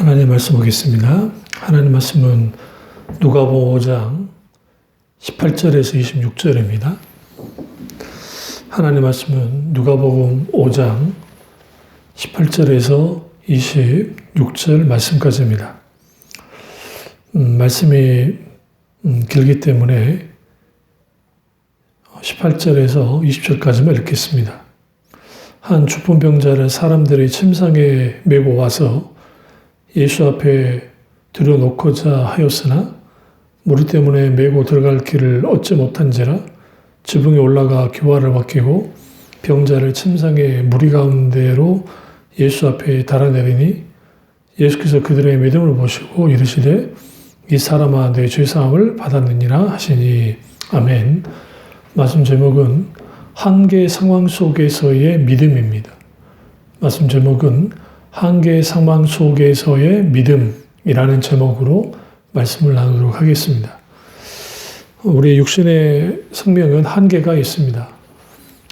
하나님 말씀 보겠습니다. 하나님 말씀은 누가복음 5장 18절에서 26절입니다. 하나님 말씀은 누가복음 5장 18절에서 26절 말씀까지입니다. 말씀이 길기 때문에 18절에서 20절까지만 읽겠습니다. 한 중풍병자를 사람들이 침상에 메고 와서 예수 앞에 들여놓고자 하였으나 무리 때문에 메고 들어갈 길을 얻지 못한지라 지붕에 올라가 규화를 벗기고 병자를 침상의 무리 가운데로 예수 앞에 달아내리니 예수께서 그들의 믿음을 보시고 이르시되 이 사람아 내 죄사함을 받았느니라 하시니 아멘. 말씀 제목은 한계 상황 속에서의 믿음입니다. 말씀 제목은 한계 상황 속에서의 믿음이라는 제목으로 말씀을 나누도록 하겠습니다. 우리 육신의 생명은 한계가 있습니다.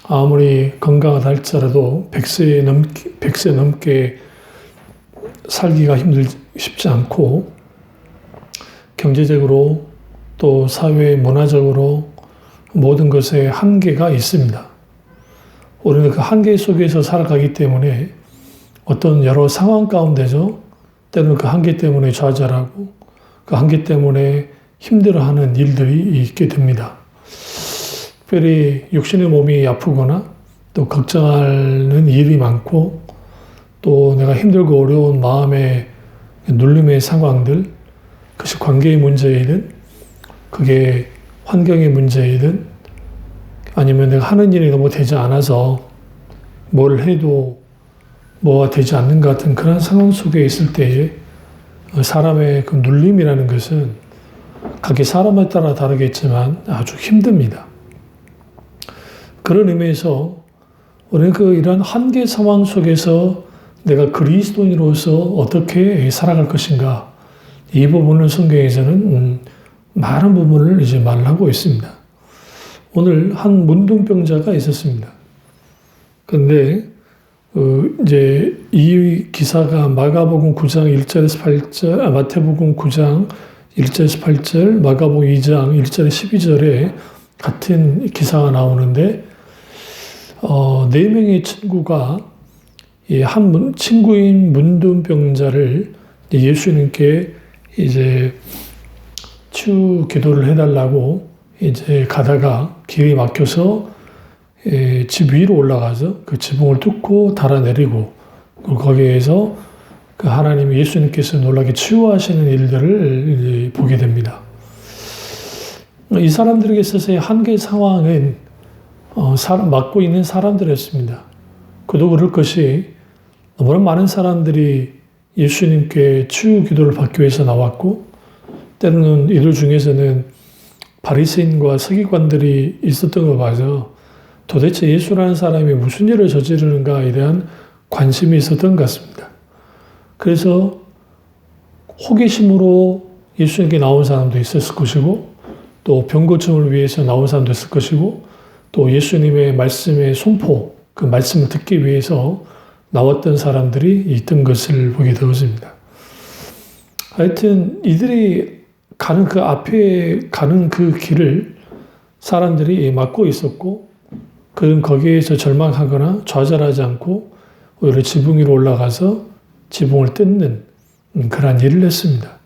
아무리 건강하다 할지라도 100세 넘게 살기가 쉽지 않고 경제적으로 또 사회 문화적으로 모든 것에 한계가 있습니다. 우리는 그 한계 속에서 살아가기 때문에 어떤 여러 상황 가운데서 때로는 그 한계 때문에 좌절하고 그 한계 때문에 힘들어하는 일들이 있게 됩니다. 특별히 육신의 몸이 아프거나 또 걱정하는 일이 많고 또 내가 힘들고 어려운 마음의 눌림의 상황들, 그것이 관계의 문제이든 그게 환경의 문제이든 아니면 내가 하는 일이 너무 되지 않아서 뭘 해도 뭐가 되지 않는 것 같은 그런 상황 속에 있을 때에 사람의 그 눌림이라는 것은 각기 사람에 따라 다르겠지만 아주 힘듭니다. 그런 의미에서 우리는 이런 한계 상황 속에서 내가 그리스도인으로서 어떻게 살아갈 것인가, 이 부분을 성경에서는 많은 부분을 이제 말하고 있습니다. 오늘 한 문둥병자가 있었습니다. 그런데 이제 이 기사가 마가복음 9장 1절에서 8절, 마태복음 9장 1절에서 8절, 마가복음 2장 1절에서 12절에 같은 기사가 나오는데, 4명의 친구가 한 친구인 문둥병자를 예수님께 이제 치유 기도를 해달라고 이제 가다가 길이 막혀서 집 위로 올라가서 그 지붕을 뚫고 달아내리고 거기에서 그 하나님 예수님께서 놀라게 치유하시는 일들을 보게 됩니다. 이 사람들에게 있어서의 한계 상황은 맡고 있는 사람들이었습니다. 그도 그럴 것이 너무나 많은 사람들이 예수님께 치유 기도를 받기 위해서 나왔고 때로는 이들 중에서는 바리새인과 서기관들이 있었던 걸 봐서 도대체 예수라는 사람이 무슨 일을 저지르는가에 대한 관심이 있었던 것 같습니다. 그래서 호기심으로 예수님께 나온 사람도 있었을 것이고 또 병고침을 위해서 나온 사람도 있을 것이고 또 예수님의 말씀의 선포, 그 말씀을 듣기 위해서 나왔던 사람들이 있던 것을 보게 되었습니다. 하여튼 이들이 가는 그 앞에 가는 그 길을 사람들이 막고 있었고 그는 거기에서 절망하거나 좌절하지 않고 오히려 지붕 위로 올라가서 지붕을 뜯는 그런 일을 했습니다.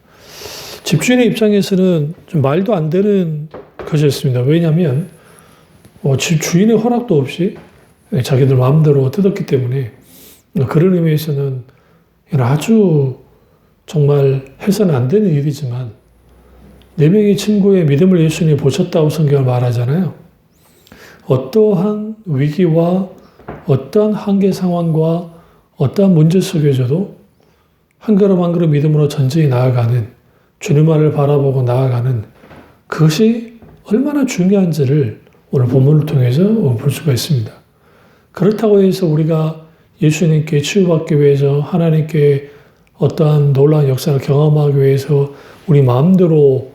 집주인의 입장에서는 좀 말도 안 되는 것이었습니다. 왜냐하면 집 주인의 허락도 없이 자기들 마음대로 뜯었기 때문에 그런 의미에서는 아주 정말 해서는 안 되는 일이지만 4명의 친구의 믿음을 예수님이 보셨다고 성경을 말하잖아요. 어떠한 위기와 어떠한 한계 상황과 어떠한 문제 속에서도 한 걸음 한 걸음 믿음으로 전진히 나아가는, 주님만을 바라보고 나아가는 그것이 얼마나 중요한지를 오늘 본문을 통해서 볼 수가 있습니다. 그렇다고 해서 우리가 예수님께 치유받기 위해서 하나님께 어떠한 놀라운 역사를 경험하기 위해서 우리 마음대로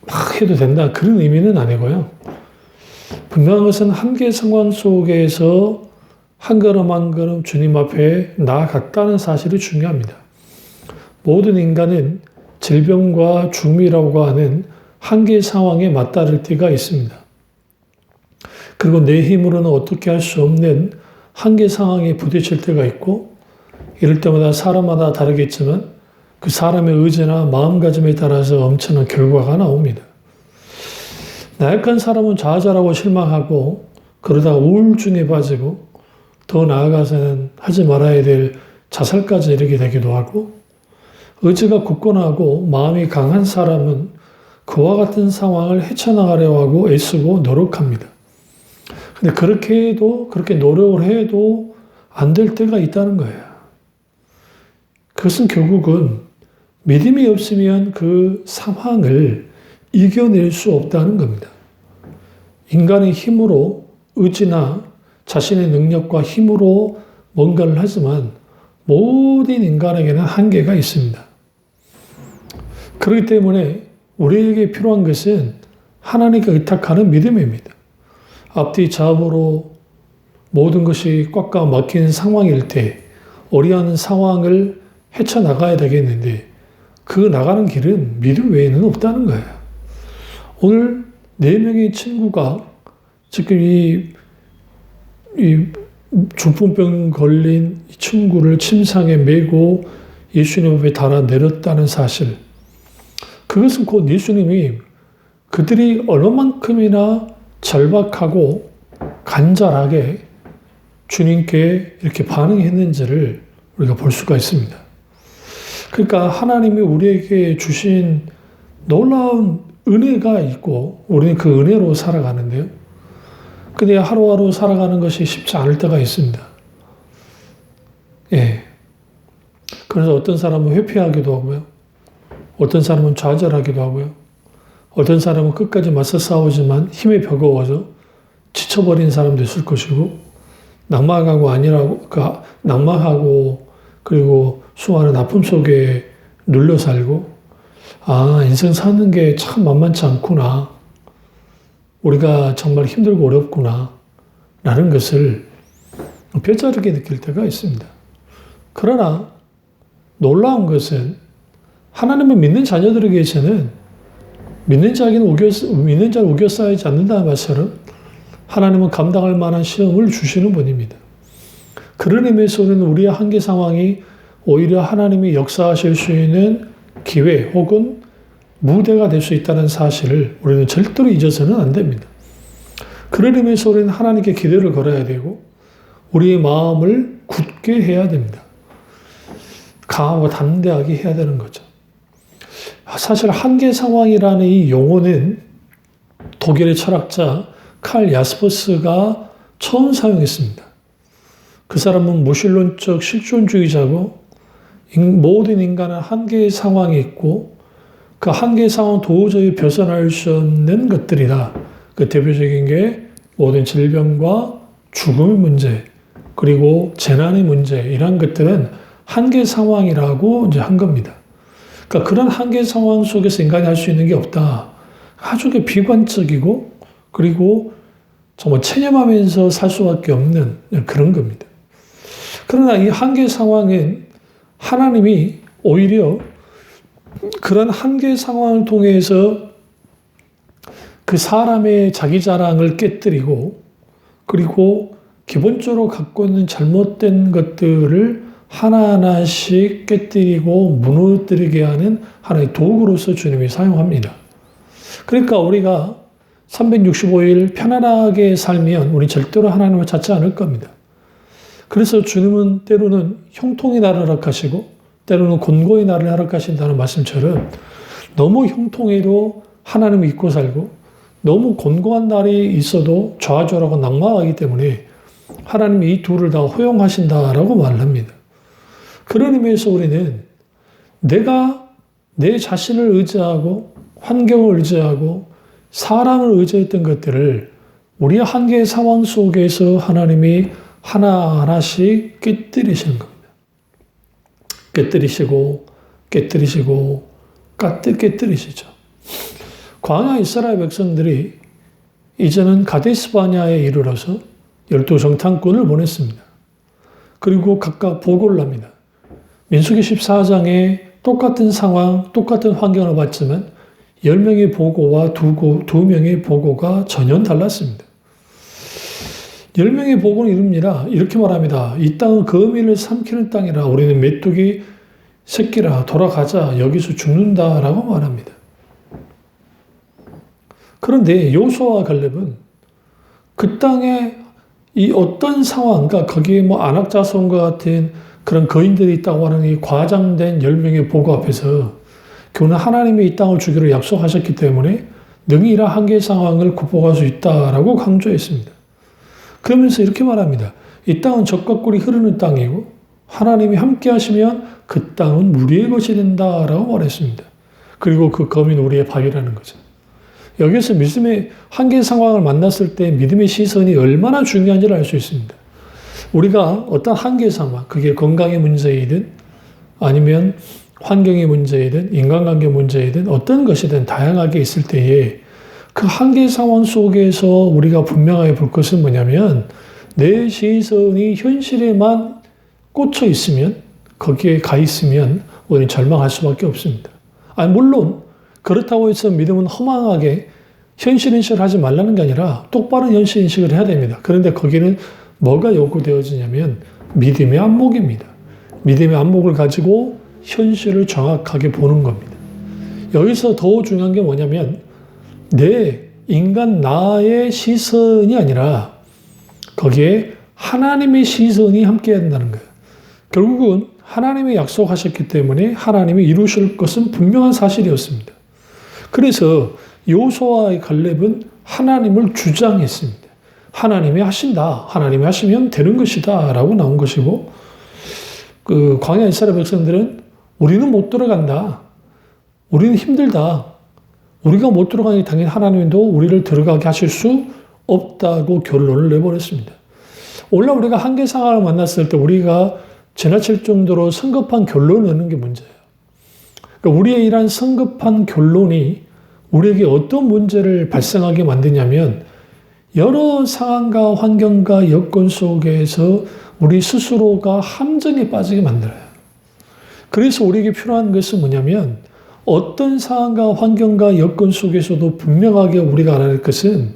막 해도 된다, 그런 의미는 아니고요. 분명한 것은 한계 상황 속에서 한 걸음 한 걸음 주님 앞에 나아갔다는 사실이 중요합니다. 모든 인간은 질병과 죽음이라고 하는 한계 상황에 맞다를 때가 있습니다. 그리고 내 힘으로는 어떻게 할 수 없는 한계 상황에 부딪힐 때가 있고, 이럴 때마다 사람마다 다르겠지만 그 사람의 의지나 마음가짐에 따라서 엄청난 결과가 나옵니다. 나약한 사람은 좌절하고 실망하고 그러다가 우울증에 빠지고 더 나아가서는 하지 말아야 될 자살까지 이르게 되기도 하고, 의지가 굳건하고 마음이 강한 사람은 그와 같은 상황을 헤쳐나가려 하고 애쓰고 노력합니다. 근데 그렇게 노력을 해도 안 될 때가 있다는 거예요. 그것은 결국은 믿음이 없으면 그 상황을 이겨낼 수 없다는 겁니다. 인간의 힘으로, 의지나 자신의 능력과 힘으로 뭔가를 하지만 모든 인간에게는 한계가 있습니다. 그렇기 때문에 우리에게 필요한 것은 하나님께 의탁하는 믿음입니다. 앞뒤 좌우로 모든 것이 꽉꽉 막힌 상황일 때 어려워하는 상황을 헤쳐나가야 되겠는데, 그 나가는 길은 믿음 외에는 없다는 거예요. 오늘 4명의 친구가 지금 이 중풍병 걸린 이 친구를 침상에 메고 예수님 앞에 달아 내렸다는 사실, 그것은 곧 예수님이 그들이 얼마만큼이나 절박하고 간절하게 주님께 이렇게 반응했는지를 우리가 볼 수가 있습니다. 그러니까 하나님이 우리에게 주신 놀라운 은혜가 있고 우리는 그 은혜로 살아가는데요. 근데 하루하루 살아가는 것이 쉽지 않을 때가 있습니다. 예. 그래서 어떤 사람은 회피하기도 하고요. 어떤 사람은 좌절하기도 하고요. 어떤 사람은 끝까지 맞서 싸우지만 힘에 버거워서 지쳐버린 사람도 있을 것이고, 낙망하고 그리고 수많은 아픔 속에 눌려 살고, 인생 사는 게 참 만만치 않구나. 우리가 정말 힘들고 어렵구나. 라는 것을 뼈저리게 느낄 때가 있습니다. 그러나 놀라운 것은 하나님을 믿는 자녀들에게서는 믿는 자를 우겨싸이지 않는다는 것처럼 하나님은 감당할 만한 시험을 주시는 분입니다. 그런 의미에서 우리는 우리의 한계 상황이 오히려 하나님이 역사하실 수 있는 기회 혹은 무대가 될 수 있다는 사실을 우리는 절대로 잊어서는 안 됩니다. 그런 의미에서 우리는 하나님께 기대를 걸어야 되고 우리의 마음을 굳게 해야 됩니다. 강하고 담대하게 해야 되는 거죠. 사실 한계 상황이라는 이 용어는 독일의 철학자 칼 야스퍼스가 처음 사용했습니다. 그 사람은 무신론적 실존주의자고 모든 인간은 한계의 상황이 있고 그 한계의 상황은 도저히 벗어날 수 없는 것들이다. 그 대표적인 게 모든 질병과 죽음의 문제 그리고 재난의 문제, 이런 것들은 한계 상황이라고 이제 한 겁니다. 그러니까 그런 한계 상황 속에서 인간이 할 수 있는 게 없다. 아주 비관적이고 그리고 정말 체념하면서 살 수밖에 없는 그런 겁니다. 그러나 이 한계 상황은 하나님이 오히려 그런 한계 상황을 통해서 그 사람의 자기 자랑을 깨뜨리고 그리고 기본적으로 갖고 있는 잘못된 것들을 하나하나씩 깨뜨리고 무너뜨리게 하는 하나의 도구로서 주님이 사용합니다. 그러니까 우리가 365일 편안하게 살면 우리 절대로 하나님을 찾지 않을 겁니다. 그래서 주님은 때로는 형통의 날을 허락하시고 때로는 곤고의 날을 허락하신다는 말씀처럼 너무 형통해도 하나님을 잊고 살고 너무 곤고한 날이 있어도 좌절하고 낙망하기 때문에 하나님이 이 둘을 다 허용하신다라고 말합니다. 그런 의미에서 우리는 내가 내 자신을 의지하고 환경을 의지하고 사람을 의지했던 것들을 우리의 한계의 상황 속에서 하나님이 하나하나씩 깨뜨리시는 겁니다. 깨뜨리시고 깨뜨리시죠. 광야 이스라엘 백성들이 이제는 가데스 바냐에 이르러서 12정탐꾼을 보냈습니다. 그리고 각각 보고를 합니다. 민수기 14장에 똑같은 상황, 똑같은 환경을 봤지만 10명의 보고와 2명의 보고가 전혀 달랐습니다. 10명의 보고는 이릅니다. 이렇게 말합니다. 이 땅은 거미를 삼키는 땅이라 우리는 메뚜기 새끼라 돌아가자 여기서 죽는다라고 말합니다. 그런데 요수아와 갈렙은 그 땅에 이 어떤 상황, 그러니까 거기에 뭐 안악자손과 같은 그런 거인들이 있다고 하는 이 과장된 10명의 보고 앞에서 그는 하나님이 이 땅을 주기로 약속하셨기 때문에 능히 이러한 한계의 상황을 극복할 수 있다라고 강조했습니다. 그러면서 이렇게 말합니다. 이 땅은 젖과 꿀이 흐르는 땅이고 하나님이 함께 하시면 그 땅은 우리의 것이 된다라고 말했습니다. 그리고 그 검은 우리의 밥이라는 거죠. 여기서 믿음의 한계 상황을 만났을 때 믿음의 시선이 얼마나 중요한지를 알 수 있습니다. 우리가 어떤 한계 상황, 그게 건강의 문제이든 아니면 환경의 문제이든 인간관계 문제이든 어떤 것이든 다양하게 있을 때에 그 한계 상황 속에서 우리가 분명하게 볼 것은 뭐냐면 내 시선이 현실에만 꽂혀 있으면 거기에 가 있으면 우리는 절망할 수밖에 없습니다. 아니 물론 그렇다고 해서 믿음은 허망하게 현실인식을 하지 말라는 게 아니라 똑바른 현실인식을 해야 됩니다. 그런데 거기는 뭐가 요구되어지냐면 믿음의 안목입니다. 믿음의 안목을 가지고 현실을 정확하게 보는 겁니다. 여기서 더 중요한 게 뭐냐면 내 인간 나의 시선이 아니라 거기에 하나님의 시선이 함께 해야 된다는 거예요. 결국은 하나님이 약속하셨기 때문에 하나님이 이루실 것은 분명한 사실이었습니다. 그래서 요수아와 갈렙은 하나님을 주장했습니다. 하나님이 하신다. 하나님이 하시면 되는 것이다. 라고 나온 것이고 그 광야 이스라엘 백성들은 우리는 못 들어간다. 우리는 힘들다. 우리가 못 들어가니 당연히 하나님도 우리를 들어가게 하실 수 없다고 결론을 내버렸습니다. 원래 우리가 한계 상황을 만났을 때 우리가 지나칠 정도로 성급한 결론을 내는 게 문제예요. 그러니까 우리의 이러한 성급한 결론이 우리에게 어떤 문제를 발생하게 만드냐면 여러 상황과 환경과 여건 속에서 우리 스스로가 함정에 빠지게 만들어요. 그래서 우리에게 필요한 것은 뭐냐면 어떤 상황과 환경과 여건 속에서도 분명하게 우리가 알아야 할 것은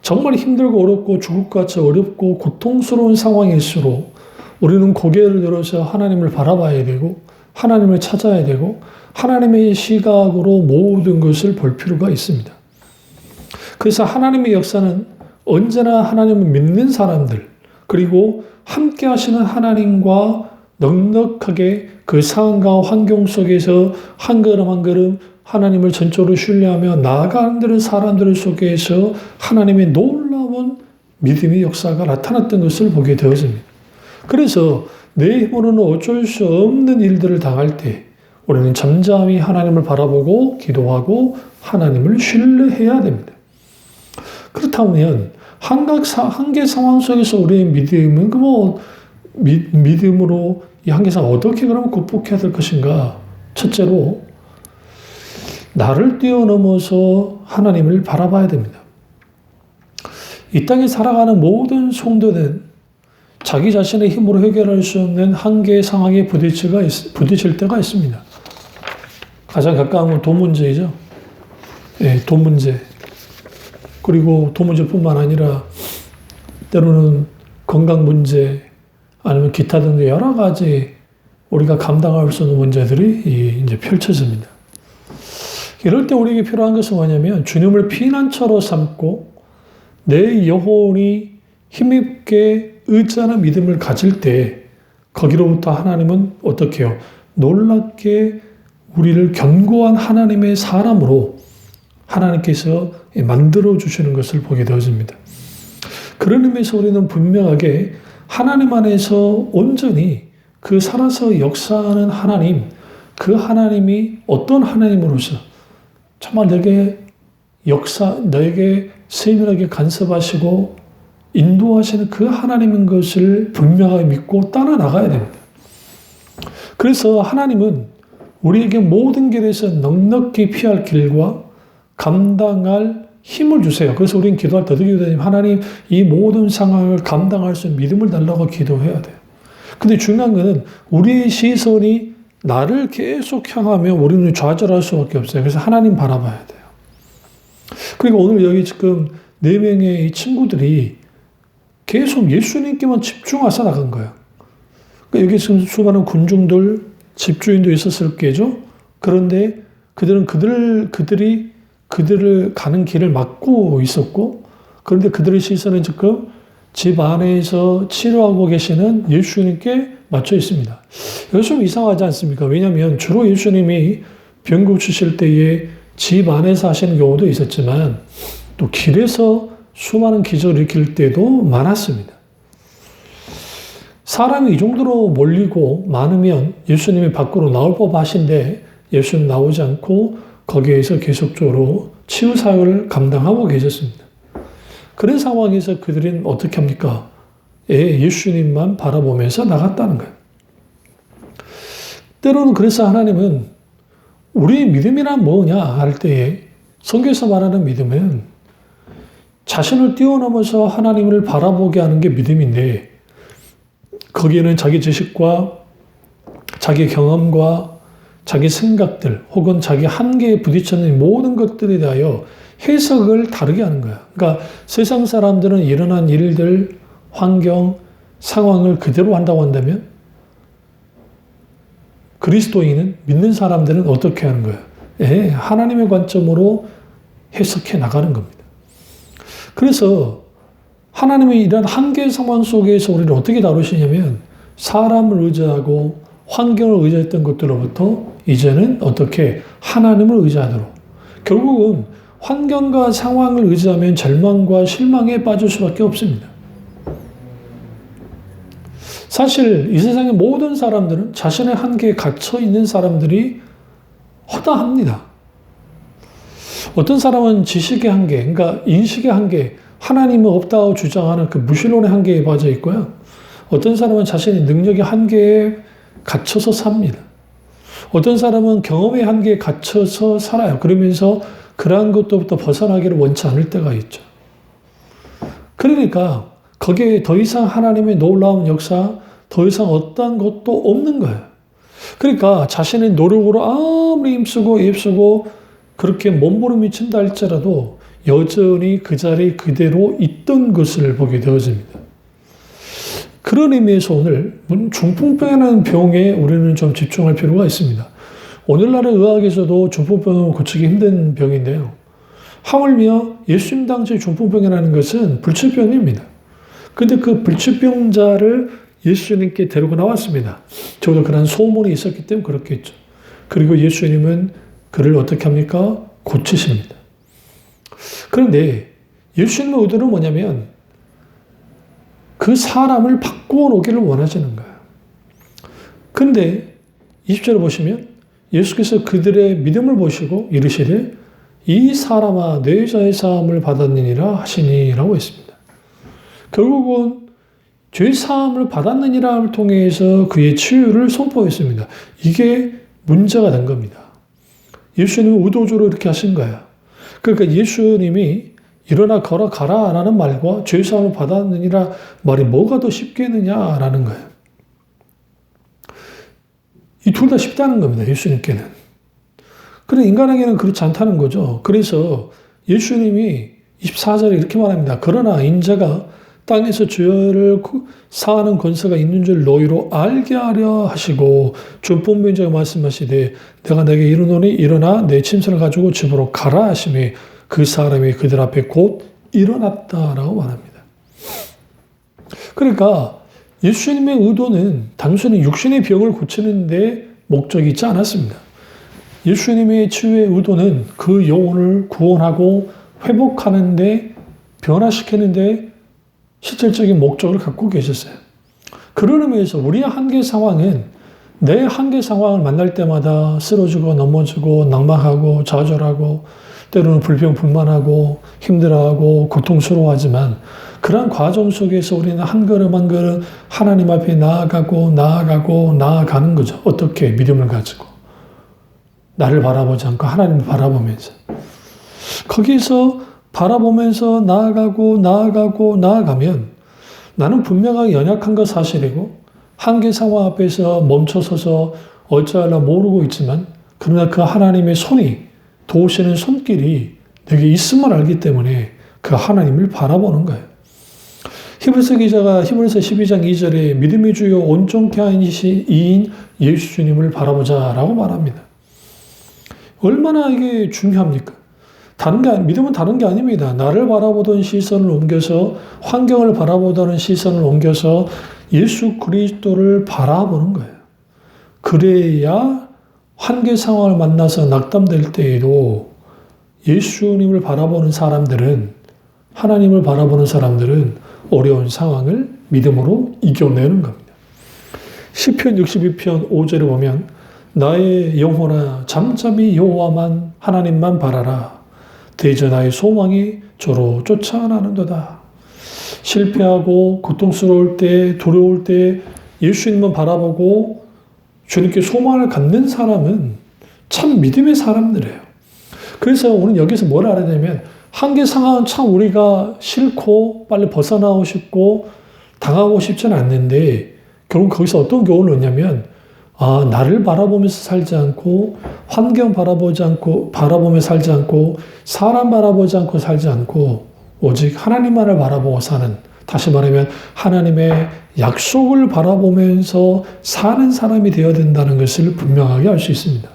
정말 힘들고 어렵고 죽을 것 같이 어렵고 고통스러운 상황일수록 우리는 고개를 들어서 하나님을 바라봐야 되고 하나님을 찾아야 되고 하나님의 시각으로 모든 것을 볼 필요가 있습니다. 그래서 하나님의 역사는 언제나 하나님을 믿는 사람들 그리고 함께 하시는 하나님과 넉넉하게 그 상황과 환경 속에서 한 걸음 한 걸음 하나님을 전적으로 신뢰하며 나아가는 사람들 속에서 하나님의 놀라운 믿음의 역사가 나타났던 것을 보게 되어집니다. 그래서 내 힘으로는 어쩔 수 없는 일들을 당할 때 우리는 잠잠히 하나님을 바라보고 기도하고 하나님을 신뢰해야 됩니다. 그렇다면 한계 상황 속에서 우리의 믿음은 믿음으로 이 한계 상황 어떻게 그러면 극복해야 될 것인가? 첫째로 나를 뛰어넘어서 하나님을 바라봐야 됩니다. 이 땅에 살아가는 모든 성도는 자기 자신의 힘으로 해결할 수 없는 한계의 상황에 부딪힐 때가 있습니다. 가장 가까운 건 돈 문제이죠. 네, 돈 문제. 그리고 돈 문제뿐만 아니라 때로는 건강 문제 아니면 기타 등등 여러 가지 우리가 감당할 수 없는 문제들이 이제 펼쳐집니다. 이럴 때 우리에게 필요한 것은 뭐냐면 주님을 피난처로 삼고 내 영혼이 힘있게 의지하는 믿음을 가질 때 거기로부터 하나님은 어떻게 해요? 놀랍게 우리를 견고한 하나님의 사람으로 하나님께서 만들어 주시는 것을 보게 되어집니다. 그런 의미에서 우리는 분명하게 하나님 안에서 온전히 그 살아서 역사하는 하나님, 그 하나님이 어떤 하나님으로서 정말 너에게 세밀하게 간섭하시고 인도하시는 그 하나님인 것을 분명하게 믿고 따라 나가야 됩니다. 그래서 하나님은 우리에게 모든 길에서 넉넉히 피할 길과 감당할 힘을 주세요. 그래서 우리는 기도할 때 어떻게 기도하냐면 하나님 이 모든 상황을 감당할 수 있는 믿음을 달라고 기도해야 돼요. 근데 중요한 것은 우리의 시선이 나를 계속 향하면 우리는 좌절할 수밖에 없어요. 그래서 하나님 바라봐야 돼요. 그리고 오늘 여기 지금 4명의 이 친구들이 계속 예수님께만 집중해서 나간 거예요. 그러니까 여기 지금 수많은 군중들, 집주인도 있었을 게죠. 그런데 그들은 그들을 가는 길을 막고 있었고, 그런데 그들의 시선은 지금 집 안에서 치료하고 계시는 예수님께 맞춰 있습니다. 이거 좀 이상하지 않습니까? 왜냐하면 주로 예수님이 병 고치실 때에 집 안에서 하시는 경우도 있었지만 또 길에서 수많은 기적을 일으킬 때도 많았습니다. 사람이 이 정도로 몰리고 많으면 예수님이 밖으로 나올 법하신데 예수님 나오지 않고 거기에서 계속적으로 치유 사역을 감당하고 계셨습니다. 그런 상황에서 그들은 어떻게 합니까? 예수님만 바라보면서 나갔다는 거예요. 때로는 그래서 하나님은 우리의 믿음이란 뭐냐 할 때에 성경에서 말하는 믿음은 자신을 뛰어넘어서 하나님을 바라보게 하는 게 믿음인데 거기에는 자기 지식과 자기 경험과 자기 생각들 혹은 자기 한계에 부딪히는 모든 것들에 대하여 해석을 다르게 하는 거야. 그러니까 세상 사람들은 일어난 일들, 환경, 상황을 그대로 한다고 한다면 그리스도인은 믿는 사람들은 어떻게 하는 거예요? 하나님의 관점으로 해석해 나가는 겁니다. 그래서 하나님의 이런 한계 상황 속에서 우리를 어떻게 다루시냐면 사람을 의지하고 환경을 의지했던 것들로부터 이제는 어떻게 하나님을 의지하도록 결국은 환경과 상황을 의지하면 절망과 실망에 빠질 수밖에 없습니다. 사실 이 세상의 모든 사람들은 자신의 한계에 갇혀 있는 사람들이 허다합니다. 어떤 사람은 지식의 한계, 그러니까 인식의 한계, 하나님은 없다고 주장하는 그 무신론의 한계에 빠져 있고요. 어떤 사람은 자신의 능력의 한계에 갇혀서 삽니다. 어떤 사람은 경험의 한계에 갇혀서 살아요. 그러면서 그러한 것부터 벗어나기를 원치 않을 때가 있죠. 그러니까 거기에 더 이상 하나님의 놀라운 역사, 더 이상 어떤 것도 없는 거예요. 그러니까 자신의 노력으로 아무리 힘쓰고 그렇게 몸부림이 친다 할지라도 여전히 그 자리 그대로 있던 것을 보게 되어집니다. 그런 의미에서 오늘 중풍병이라는 병에 우리는 좀 집중할 필요가 있습니다. 오늘날의 의학에서도 중풍병은 고치기 힘든 병인데요. 하물며 예수님 당시 중풍병이라는 것은 불치병입니다. 그런데 그 불치병자를 예수님께 데리고 나왔습니다. 적어도 그런 소문이 있었기 때문에 그렇겠죠. 그리고 예수님은 그를 어떻게 합니까? 고치십니다. 그런데 예수님의 의도는 뭐냐면 그 사람을 바꾸어 놓기를 원하시는 거예요. 그런데 20절을 보시면 예수께서 그들의 믿음을 보시고 이르시되 이 사람아 내 죄 사함을 받았느니라 하시니라고 했습니다. 결국은 죄 사함을 받았느니라를 통해서 그의 치유를 선포했습니다. 이게 문제가 된 겁니다. 예수님은 의도적으로 이렇게 하신 거예요. 그러니까 예수님이 일어나 걸어가라 라는 말과 죄 사함을 받았느니라 말이 뭐가 더 쉽겠느냐라는 거예요. 이 둘 다 쉽다는 겁니다. 예수님께는. 그런데 인간에게는 그렇지 않다는 거죠. 그래서 예수님이 24절에 이렇게 말합니다. 그러나 인자가 땅에서 죄를 사하는 권세가 있는 줄 너희로 알게 하려 하시고 중풍병자가 말씀하시되 내가 내게 이르노니 일어나 내 침상을 가지고 집으로 가라 하시매 그 사람이 그들 앞에 곧 일어났다라고 말합니다. 그러니까 예수님의 의도는 단순히 육신의 병을 고치는 데 목적이 있지 않았습니다. 예수님의 치유의 의도는 그 영혼을 구원하고 회복하는 데 변화시키는 데 실질적인 목적을 갖고 계셨어요. 그런 의미에서 우리의 한계 상황은 내 한계 상황을 만날 때마다 쓰러지고 넘어지고 낙망하고 좌절하고 때로는 불평불만하고 힘들어하고 고통스러워하지만 그러한 과정 속에서 우리는 한 걸음 한 걸음 하나님 앞에 나아가는 거죠. 어떻게? 믿음을 가지고. 나를 바라보지 않고 하나님을 바라보면서. 거기서 바라보면서 나아가면 나는 분명하게 연약한 거 사실이고 한계 상황 앞에서 멈춰서서 어찌할라 모르고 있지만 그러나 그 하나님의 손이 도우시는 손길이 내게 있음을 알기 때문에 그 하나님을 바라보는 거예요. 히브리서 기자가 히브리서 12장 2절에 믿음의 주요 온전케 하신 이인 예수 주님을 바라보자라고 말합니다. 얼마나 이게 중요합니까? 믿음은 다른 게 아닙니다. 나를 바라보던 시선을 옮겨서 환경을 바라보던 시선을 옮겨서 예수 그리스도를 바라보는 거예요. 그래야 한계 상황을 만나서 낙담될 때에도 예수님을 바라보는 사람들은, 하나님을 바라보는 사람들은 어려운 상황을 믿음으로 이겨내는 겁니다. 시편 62편 5절에 보면 나의 영혼아 잠잠히 여호와만 하나님만 바라라. 대저 나의 소망이 저로 쫓아나는도다. 실패하고 고통스러울 때, 두려울 때 예수님만 바라보고 주님께 소망을 갖는 사람은 참 믿음의 사람들이에요. 그래서 오늘 여기서 뭘 알아야 되냐면 한계 상황은 참 우리가 싫고 빨리 벗어나고 싶고 당하고 싶지는 않는데 결국 거기서 어떤 교훈을 얻냐면 나를 바라보면서 살지 않고 환경 바라보며 살지 않고 사람 바라보지 않고 살지 않고 오직 하나님만을 바라보고 사는, 다시 말하면 하나님의 약속을 바라보면서 사는 사람이 되어야 된다는 것을 분명하게 알 수 있습니다.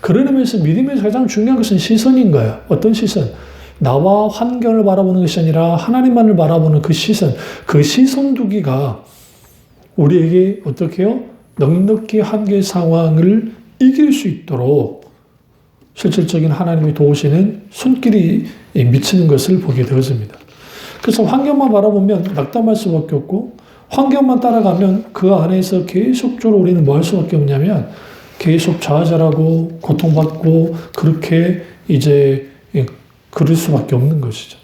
그런 의미에서 믿음에서 가장 중요한 것은 시선인 거예요. 어떤 시선? 나와 환경을 바라보는 것이 아니라 하나님만을 바라보는 그 시선, 그 시선 두기가 우리에게 어떻게 해요? 넉넉히 한계 상황을 이길 수 있도록 실질적인 하나님이 도우시는 손길이 미치는 것을 보게 되어집니다. 그래서 환경만 바라보면 낙담할 수밖에 없고 환경만 따라가면 그 안에서 계속적으로 우리는 뭐 할 수밖에 없냐면 계속 좌절하고 고통받고 그렇게 이제 그럴 수밖에 없는 것이죠.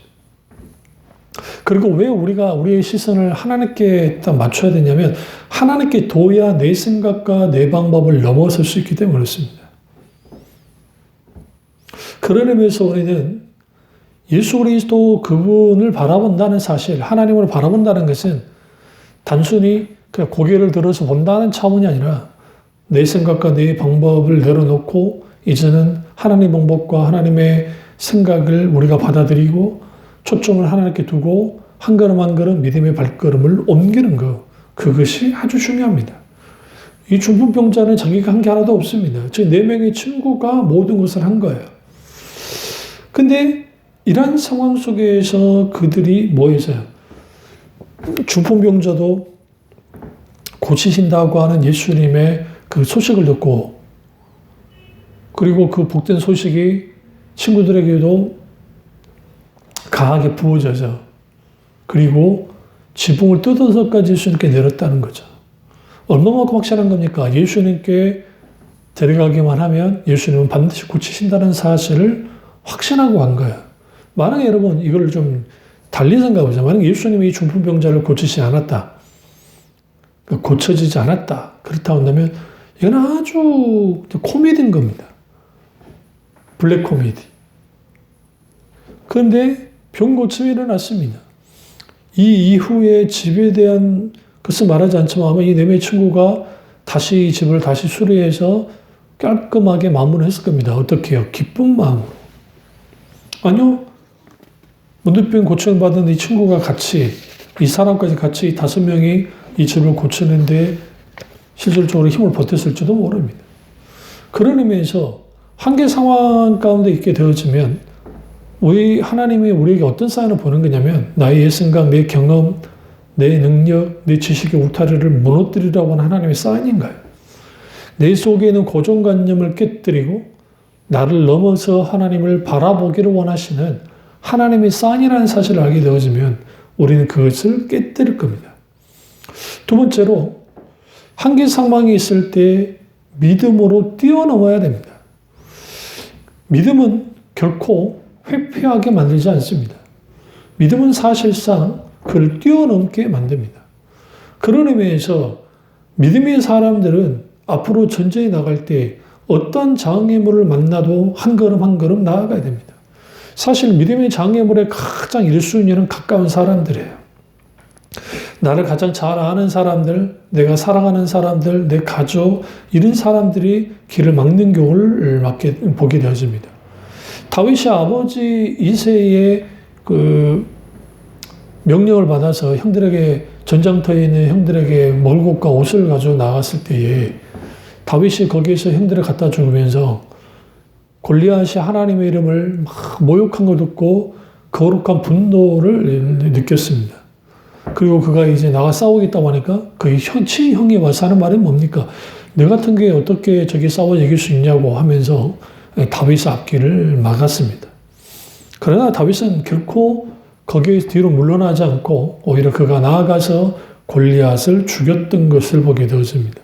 그리고 왜 우리가 우리의 시선을 하나님께 딱 맞춰야 되냐면 하나님께 둬야 내 생각과 내 방법을 넘어설 수 있기 때문에 그렇습니다. 그런 의미에서 우리는 예수 그리스도 그분을 바라본다는 사실, 하나님을 바라본다는 것은 단순히 그냥 고개를 들어서 본다는 차원이 아니라 내 생각과 내 방법을 내려놓고 이제는 하나님의 방법과 하나님의 생각을 우리가 받아들이고 초점을 하나님께 두고 한 걸음 한 걸음 믿음의 발걸음을 옮기는 것, 그것이 아주 중요합니다. 이 중풍병자는 자기가 한 게 하나도 없습니다. 즉 4명의 친구가 모든 것을 한 거예요. 근데 이러한 상황 속에서 그들이 뭐 했어요? 중풍병자도 고치신다고 하는 예수님의 그 소식을 듣고 그리고 그 복된 소식이 친구들에게도 강하게 부어져서 그리고 지붕을 뜯어서까지 예수님께 내렸다는 거죠. 얼마만큼 확실한 겁니까? 예수님께 데려가기만 하면 예수님은 반드시 고치신다는 사실을 확신하고 간 거예요. 만약에 여러분 이걸 좀 달리 생각해보자. 만약에 예수님이 이 중풍병자를 고치지 않았다. 고쳐지지 않았다. 그렇다 한다면 이건 아주 코미디인 겁니다. 블랙 코미디. 그런데 병 고침이 일어났습니다. 이 이후에 집에 대한 것을 말하지 않지만 아마 이 4명의 친구가 다시 집을 다시 수리해서 깔끔하게 마무리했을 겁니다. 어떻게 해요? 기쁜 마음으로. 아니요. 문득병 고침을 받은 이 친구가 같이, 이 사람까지 같이 5명이 이 집을 고치는데 실질적으로 힘을 보탰을지도 모릅니다. 그런 의미에서 한계 상황 가운데 있게 되어지면 우리 하나님이 우리에게 어떤 사인을 보는 거냐면 나의 생각, 내 경험, 내 능력, 내 지식의 울타리를 무너뜨리라고 하는 하나님의 사인인가요? 내 속에 있는 고정관념을 깨뜨리고 나를 넘어서 하나님을 바라보기를 원하시는 하나님의 사인이라는 사실을 알게 되어지면 우리는 그것을 깨뜨릴 겁니다. 두 번째로 한계 상황이 있을 때 믿음으로 뛰어넘어야 됩니다. 믿음은 결코 회피하게 만들지 않습니다. 믿음은 사실상 그를 뛰어넘게 만듭니다. 그런 의미에서 믿음의 사람들은 앞으로 전쟁에 나갈 때 어떤 장애물을 만나도 한 걸음 한 걸음 나아가야 됩니다. 사실 믿음의 장애물에 가장 1순위는 가까운 사람들이에요. 나를 가장 잘 아는 사람들, 내가 사랑하는 사람들, 내 가족, 이런 사람들이 길을 막는 경우를 보게 되어집니다. 다윗이 아버지 이새의 그 명령을 받아서 형들에게, 전장터에 있는 형들에게 먹을 것과 옷을 가지고 나갔을 때에 다윗이 거기에서 형들을 갖다 주면서 골리앗이 하나님의 이름을 막 모욕한 걸 듣고 거룩한 분노를 느꼈습니다. 그리고 그가 이제 나가 싸우겠다고 하니까 그 친형이 와서 하는 말은 뭡니까? 너 같은 게 어떻게 저기 싸워 이길 수 있냐고 하면서 다윗의 앞길을 막았습니다. 그러나 다윗은 결코 거기에 뒤로 물러나지 않고 오히려 그가 나아가서 골리앗을 죽였던 것을 보게 되어집니다.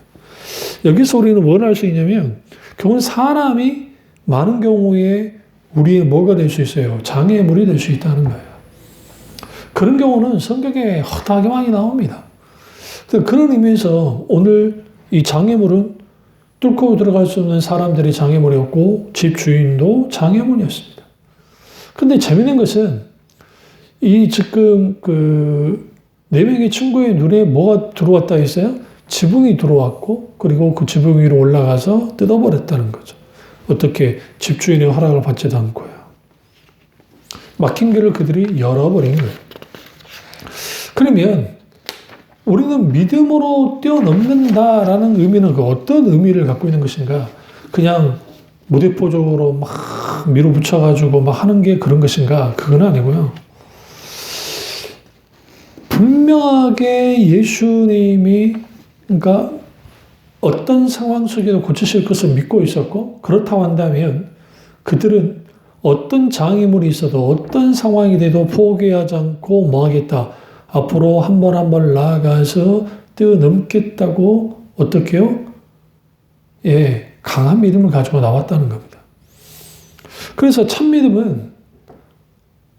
여기서 우리는 뭘 알 수 있냐면 결국 사람이 많은 경우에 우리의 뭐가 될 수 있어요? 장애물이 될 수 있다는 거예요. 그런 경우는 성경에 허다하게 많이 나옵니다. 그런 의미에서 오늘 이 장애물은 뚫고 들어갈 수 없는 사람들이 장애물이었고 집 주인도 장애물이었습니다. 근데 재미있는 것은 이 지금 그 4명의 친구의 눈에 뭐가 들어왔다 했어요? 지붕이 들어왔고 그리고 그 지붕 위로 올라가서 뜯어버렸다는 거죠. 어떻게? 집주인의 허락을 받지도 않고요. 막힌 길을 그들이 열어버린 거예요. 그러면 우리는 믿음으로 뛰어넘는다라는 의미는 어떤 의미를 갖고 있는 것인가? 그냥 무대포적으로 막 밀어붙여가지고 막 하는 게 그런 것인가? 그건 아니고요. 분명하게 예수님이 그러니까 어떤 상황 속에도 고치실 것을 믿고 있었고 그렇다고 한다면 그들은 어떤 장애물이 있어도 어떤 상황이 돼도 포기하지 않고 뭐 하겠다. 앞으로 한 번 나아가서 뛰어넘겠다고 어떻게 해요? 예, 강한 믿음을 가지고 나왔다는 겁니다. 그래서 참 믿음은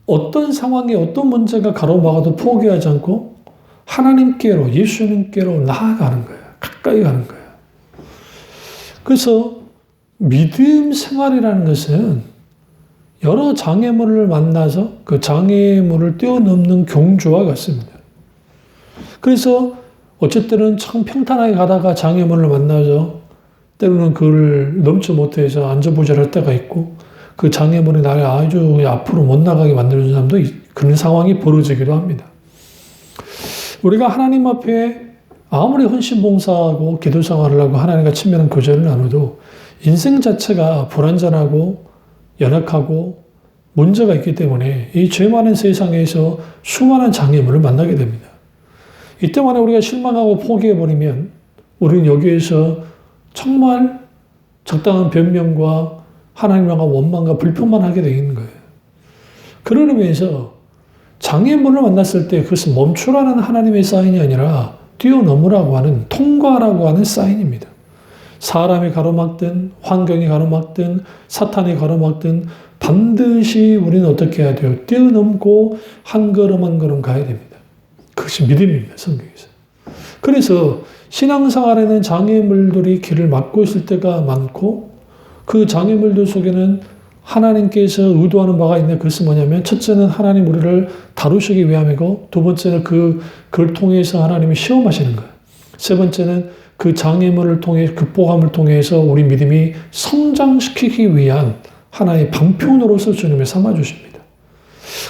어떤 상황에 어떤 문제가 가로막아도 포기하지 않고 하나님께로 예수님께로 나아가는 거예요. 가까이 가는 거예요. 그래서 믿음 생활이라는 것은 여러 장애물을 만나서 그 장애물을 뛰어넘는 경주와 같습니다. 그래서 어쨌든 참 평탄하게 가다가 장애물을 만나서 때로는 그걸 넘지 못해서 안전부절할 때가 있고 그 장애물이 나를 아주 앞으로 못 나가게 만드는 사람도 그런 상황이 벌어지기도 합니다. 우리가 하나님 앞에 아무리 헌신봉사하고 기도생활을 하고 하나님과 친밀한 교제를 나눠도 인생 자체가 불완전하고 연약하고 문제가 있기 때문에 이 죄 많은 세상에서 수많은 장애물을 만나게 됩니다. 이때만에 우리가 실망하고 포기해버리면 우리는 여기에서 정말 적당한 변명과 하나님과 원망과 불평만 하게 되는 거예요. 그런 의미에서 장애물을 만났을 때 그것은 멈추라는 하나님의 사인이 아니라 뛰어넘으라고 하는, 통과라고 하는 사인입니다. 사람이 가로막든 환경이 가로막든 사탄이 가로막든 반드시 우리는 어떻게 해야 돼요? 뛰어넘고 한 걸음 한 걸음 가야 됩니다. 그것이 믿음입니다. 성경에서. 그래서 신앙생활에는 장애물들이 길을 막고 있을 때가 많고 그 장애물들 속에는 하나님께서 의도하는 바가 있는데 그것은 뭐냐면 첫째는 하나님 우리를 다루시기 위함이고 두 번째는 그걸 통해서 하나님이 시험하시는 거예요. 세 번째는 그 장애물을 통해 극복함을 통해서 우리 믿음이 성장시키기 위한 하나의 방편으로서 주님을 삼아주십니다.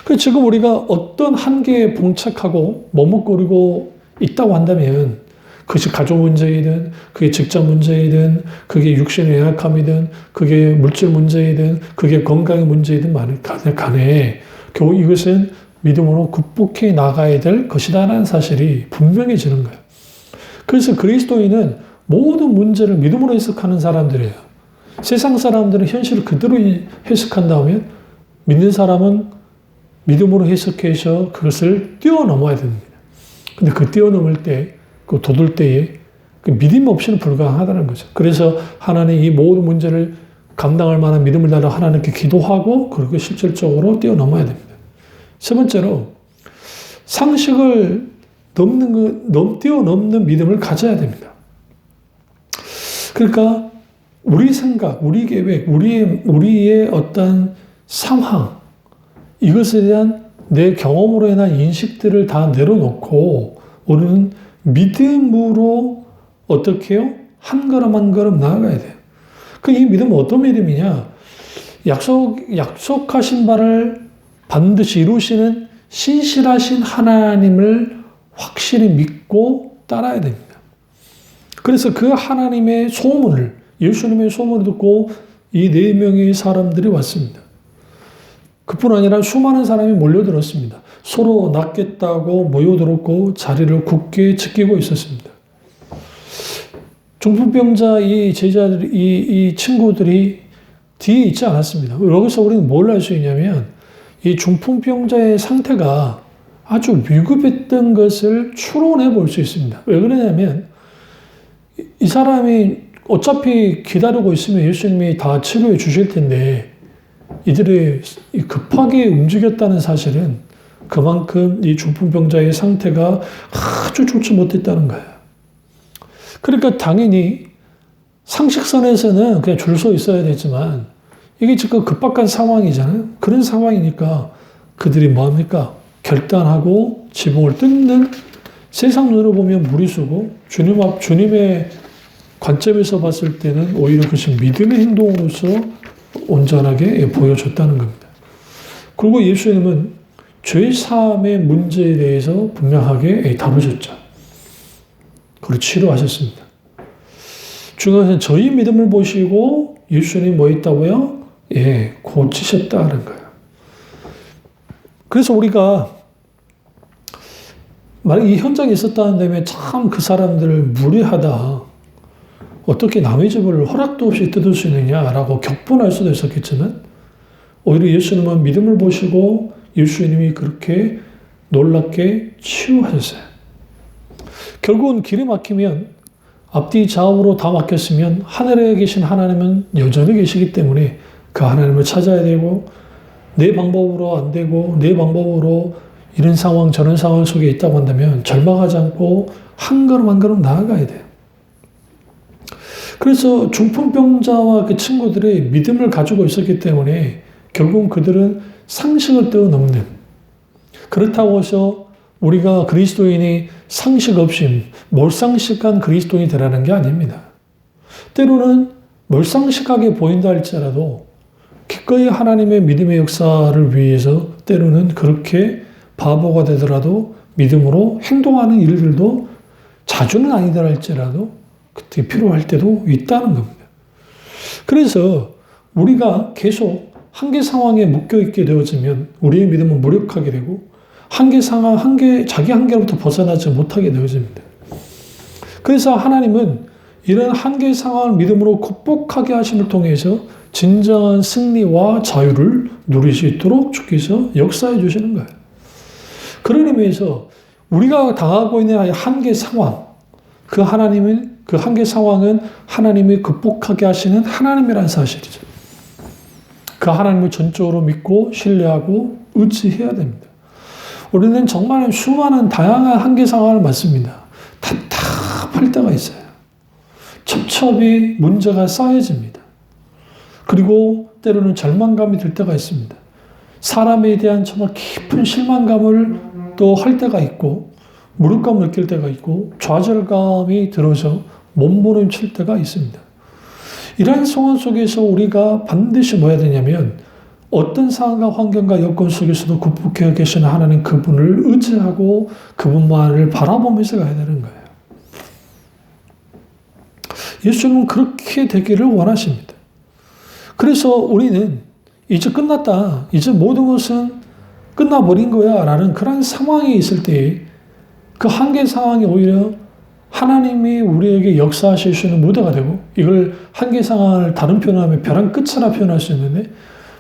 그래서 지금 우리가 어떤 한계에 봉착하고 머뭇거리고 있다고 한다면 그것이 가족 문제이든 그게 직장 문제이든 그게 육신의 연약함이든 그게 물질 문제이든 그게 건강의 문제이든 간에 결국 이것은 믿음으로 극복해 나가야 될 것이다라는 사실이 분명해지는 거예요. 그래서 그리스도인은 모든 문제를 믿음으로 해석하는 사람들이에요. 세상 사람들은 현실을 그대로 해석한다면 믿는 사람은 믿음으로 해석해서 그것을 뛰어넘어야 됩니다. 근데 그 뛰어넘을 때, 그 돋을 때에 그 믿음 없이는 불가능하다는 거죠. 그래서 하나님 이 모든 문제를 감당할 만한 믿음을 달라 하나님께 기도하고 그리고 실질적으로 뛰어넘어야 됩니다. 세 번째로 상식을 뛰어넘는 믿음을 가져야 됩니다. 그러니까 우리 생각, 우리 계획, 우리의 어떤 상황, 이것에 대한 내 경험으로 인한 인식들을 다 내려놓고 우리는 믿음으로 어떻게 해요? 한 걸음 한 걸음 나아가야 돼요. 이 믿음은 어떤 믿음이냐? 약속하신 바를 반드시 이루시는 신실하신 하나님을 확실히 믿고 따라야 됩니다. 그래서 그 하나님의 소문을, 예수님의 소문을 듣고 이 4명의 사람들이 왔습니다. 그뿐 아니라 수많은 사람이 몰려들었습니다. 서로 낫겠다고 모여들었고 자리를 굳게 지키고 있었습니다. 중풍병자 이 제자들, 이 친구들이 뒤에 있지 않았습니다. 여기서 우리는 뭘 알 수 있냐면 이 중풍병자의 상태가 아주 위급했던 것을 추론해 볼 수 있습니다. 왜 그러냐면 이 사람이 어차피 기다리고 있으면 예수님이 다 치료해 주실 텐데 이들이 급하게 움직였다는 사실은 그만큼 이 중풍병자의 상태가 아주 좋지 못했다는 거예요. 그러니까 당연히 상식선에서는 그냥 줄 서 있어야 되지만 이게 지금 급박한 상황이잖아요. 그런 상황이니까 그들이 뭐합니까? 결단하고 지붕을 뜯는, 세상 눈으로 보면 무리수고 주님의 관점에서 봤을 때는 오히려 그것이 믿음의 행동으로서 온전하게 보여줬다는 겁니다. 그리고 예수님은 죄 사함의 문제에 대해서 분명하게 다루셨죠. 그리고 치료하셨습니다. 중요한 것은 저희 믿음을 보시고 예수님이 뭐 했다고요? 고치셨다는 거예요. 그래서 우리가 만약 이 현장에 있었다면 참 그 사람들을 무례하다. 어떻게 남의 집을 허락도 없이 뜯을 수 있느냐라고 격분할 수도 있었겠지만 오히려 예수님은 믿음을 보시고 예수님이 그렇게 놀랍게 치유하셨어요. 결국은 길이 막히면 앞뒤 좌우로 다 막혔으면 하늘에 계신 하나님은 여전히 계시기 때문에 그 하나님을 찾아야 되고 내 방법으로 안 되고 내 방법으로 이런 상황 저런 상황 속에 있다고 한다면 절망하지 않고 한 걸음 한 걸음 나아가야 돼요. 그래서 중풍병자와 그 친구들이 믿음을 가지고 있었기 때문에 결국은 그들은 상식을 뛰어넘는, 그렇다고 해서 우리가 그리스도인이 상식 없이 몰상식한 그리스도인이 되라는 게 아닙니다. 때로는 몰상식하게 보인다 할지라도 기꺼이 하나님의 믿음의 역사를 위해서 때로는 그렇게 바보가 되더라도 믿음으로 행동하는 일들도 자주는 아니다 할지라도 그때 필요할 때도 있다는 겁니다. 그래서 우리가 계속 한계 상황에 묶여있게 되어지면 우리의 믿음은 무력하게 되고 한계 상황, 자기 한계로부터 벗어나지 못하게 되어집니다. 그래서 하나님은 이런 한계 상황을 믿음으로 극복하게 하심을 통해서 진정한 승리와 자유를 누릴 수 있도록 주께서 역사해 주시는 거예요. 그런 의미에서 우리가 당하고 있는 한계 상황, 그 한계 상황은 하나님이 극복하게 하시는 하나님이라는 사실이죠. 그 하나님을 전적으로 믿고 신뢰하고 의지해야 됩니다. 우리는 정말 수많은 다양한 한계 상황을 맞습니다. 답답할 때가 있어요. 첩첩이 문제가 쌓여집니다. 그리고 때로는 절망감이 들 때가 있습니다. 사람에 대한 정말 깊은 실망감을 또 할 때가 있고 무력감을 느낄 때가 있고 좌절감이 들어서 몸부림칠 때가 있습니다. 이러한 상황 속에서 우리가 반드시 뭐 해야 되냐면 어떤 상황과 환경과 여건 속에서도 극복해 계시는 하나님 그분을 의지하고 그분만을 바라보면서 가야 되는 거예요. 예수님은 그렇게 되기를 원하십니다. 그래서 우리는 이제 끝났다. 이제 모든 것은 끝나버린 거야. 라는 그런 상황이 있을 때 그 한계 상황이 오히려 하나님이 우리에게 역사하실 수 있는 무대가 되고 이걸 한계 상황을 다른 표현하면 벼랑 끝이라 표현할 수 있는데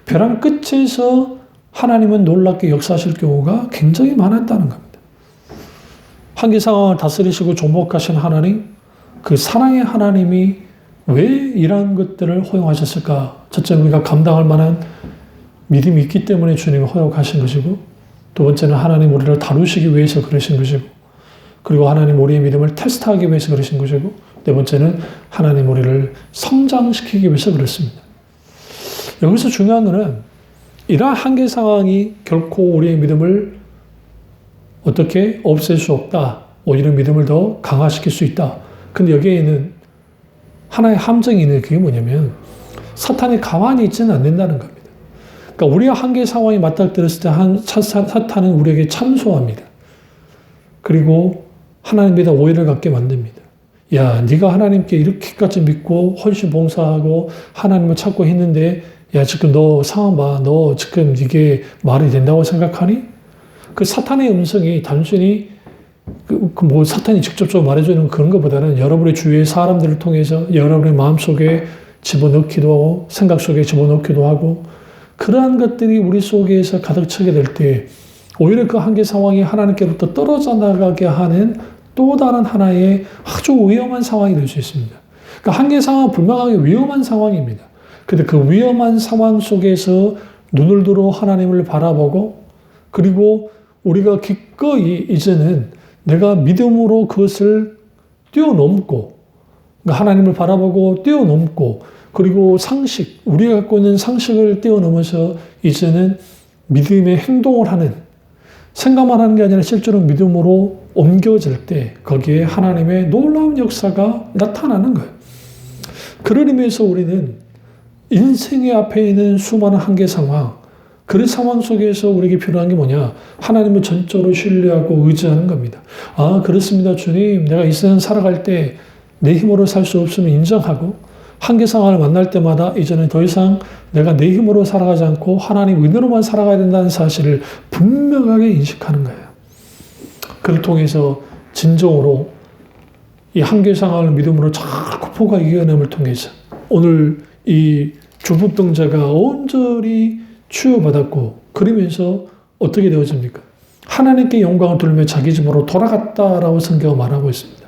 벼랑 끝에서 하나님은 놀랍게 역사하실 경우가 굉장히 많았다는 겁니다. 한계 상황을 다스리시고 종복하신 하나님, 그 사랑의 하나님이 왜 이러한 것들을 허용하셨을까? 첫째, 우리가 감당할 만한 믿음이 있기 때문에 주님이 허용하신 것이고 두 번째는 하나님 우리를 다루시기 위해서 그러신 것이고 그리고 하나님 우리의 믿음을 테스트하기 위해서 그러신 것이고 네 번째는 하나님 우리를 성장시키기 위해서 그렇습니다. 여기서 중요한 것은 이러한 한계 상황이 결코 우리의 믿음을 어떻게 없앨 수 없다. 오히려 믿음을 더 강화시킬 수 있다. 근데 여기에는 하나의 함정이 있는 그게 뭐냐면 사탄이 가만히 있지는 않는다는 겁니다. 그러니까 우리가 한계 상황이 맞닥뜨렸을 때 사탄은 우리에게 참소합니다. 그리고 하나님에 대한 오해를 갖게 만듭니다. 야, 네가 하나님께 이렇게까지 믿고 헌신 봉사하고 하나님을 찾고 했는데 야, 지금 너 상황 봐. 너 지금 이게 말이 된다고 생각하니? 그 사탄의 음성이 단순히 뭐 사탄이 직접적으로 말해주는 그런 것보다는 여러분의 주위의 사람들을 통해서 여러분의 마음속에 집어넣기도 하고 생각 속에 집어넣기도 하고 그러한 것들이 우리 속에서 가득 차게 될 때 오히려 그 한계 상황이 하나님께로부터 떨어져 나가게 하는 또 다른 하나의 아주 위험한 상황이 될 수 있습니다. 그러니까 한계 상황은 분명하게 위험한 상황입니다. 근데 그 위험한 상황 속에서 눈을 들어 하나님을 바라보고 그리고 우리가 기꺼이 이제는 내가 믿음으로 그것을 뛰어넘고 그러니까 하나님을 바라보고 뛰어넘고 그리고 상식, 우리가 갖고 있는 상식을 뛰어넘어서 이제는 믿음의 행동을 하는 생각만 하는 게 아니라 실제로 믿음으로 옮겨질 때 거기에 하나님의 놀라운 역사가 나타나는 거예요. 그런 의미에서 우리는 인생의 앞에 있는 수많은 한계 상황, 그런 상황 속에서 우리에게 필요한 게 뭐냐? 하나님을 전적으로 신뢰하고 의지하는 겁니다. 아, 그렇습니다. 주님, 내가 이 세상 살아갈 때 내 힘으로 살 수 없음을 인정하고 한계 상황을 만날 때마다 이제는 더 이상 내가 내 힘으로 살아가지 않고 하나님 은혜로만 살아가야 된다는 사실을 분명하게 인식하는 거예요. 그를 통해서 진정으로 이 한계 상황을 믿음으로 자꾸 포가 이겨냄을 통해서 오늘 이 주북등자가 온전히 치유받았고 그러면서 어떻게 되어집니까? 하나님께 영광을 돌리며 자기 집으로 돌아갔다라고 성경은 말하고 있습니다.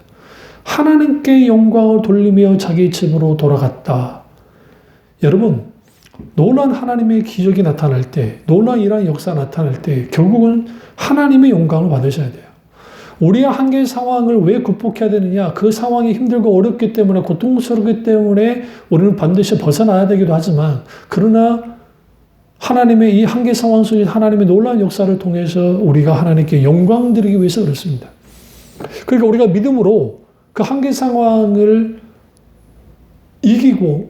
하나님께 영광을 돌리며 자기 집으로 돌아갔다. 여러분, 놀라운 하나님의 기적이 나타날 때, 놀라운 일하는 역사가 나타날 때 결국은 하나님의 영광을 받으셔야 돼요. 우리의 한계 상황을 왜 극복해야 되느냐? 그 상황이 힘들고 어렵기 때문에 고통스럽기 때문에 우리는 반드시 벗어나야 되기도 하지만 그러나 하나님의 이 한계 상황 속에 하나님의 놀라운 역사를 통해서 우리가 하나님께 영광 드리기 위해서 그렇습니다. 그러니까 우리가 믿음으로 그 한계 상황을 이기고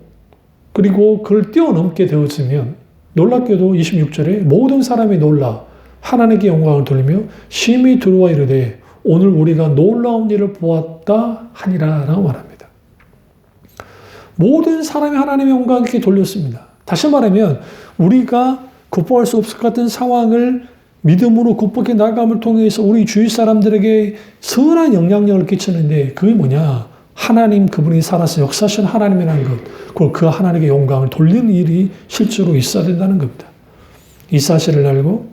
그리고 그걸 뛰어넘게 되어지면 놀랍게도 26절에 모든 사람이 놀라 하나님께 영광을 돌리며 심히 두려워 이르되 오늘 우리가 놀라운 일을 보았다 하니라 라고 말합니다. 모든 사람이 하나님의 영광께 돌렸습니다. 다시 말하면 우리가 극복할 수 없을 것 같은 상황을 믿음으로 극복해 나감을 통해서 우리 주위 사람들에게 선한 영향력을 끼치는데 그게 뭐냐? 하나님 그분이 살아서 역사하신 하나님이라는 것, 그리고 그 하나님께 영광을 돌리는 일이 실제로 있어야 된다는 겁니다. 이 사실을 알고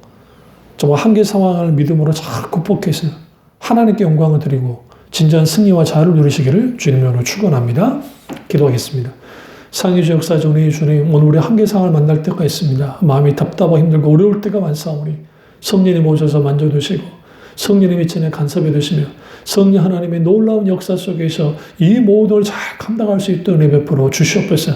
정말 한계 상황을 믿음으로 잘 극복해서 하나님께 영광을 드리고 진정한 승리와 자유를 누리시기를 주님으로 축원합니다. 기도하겠습니다. 상위주 역사주 우리 주님, 오늘 우리 한계 상황을 만날 때가 있습니다. 마음이 답답하고 힘들고 어려울 때가 많사오니 성령님 오셔서 만져주시고 성령님이 진에 간섭해 주시며 성령 하나님의 놀라운 역사 속에서 이 모든 걸 잘 감당할 수 있도록 은혜 베풀어 주시옵소서.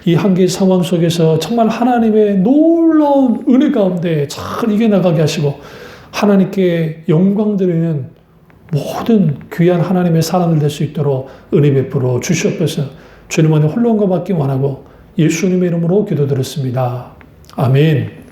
이 한계 상황 속에서 정말 하나님의 놀라운 은혜 가운데 잘 이겨나가게 하시고 하나님께 영광 드리는 모든 귀한 하나님의 사람들 될 수 있도록 은혜 베풀어 주시옵소서. 주님 안에 홀로 받기 원하고 예수님의 이름으로 기도드렸습니다. 아멘.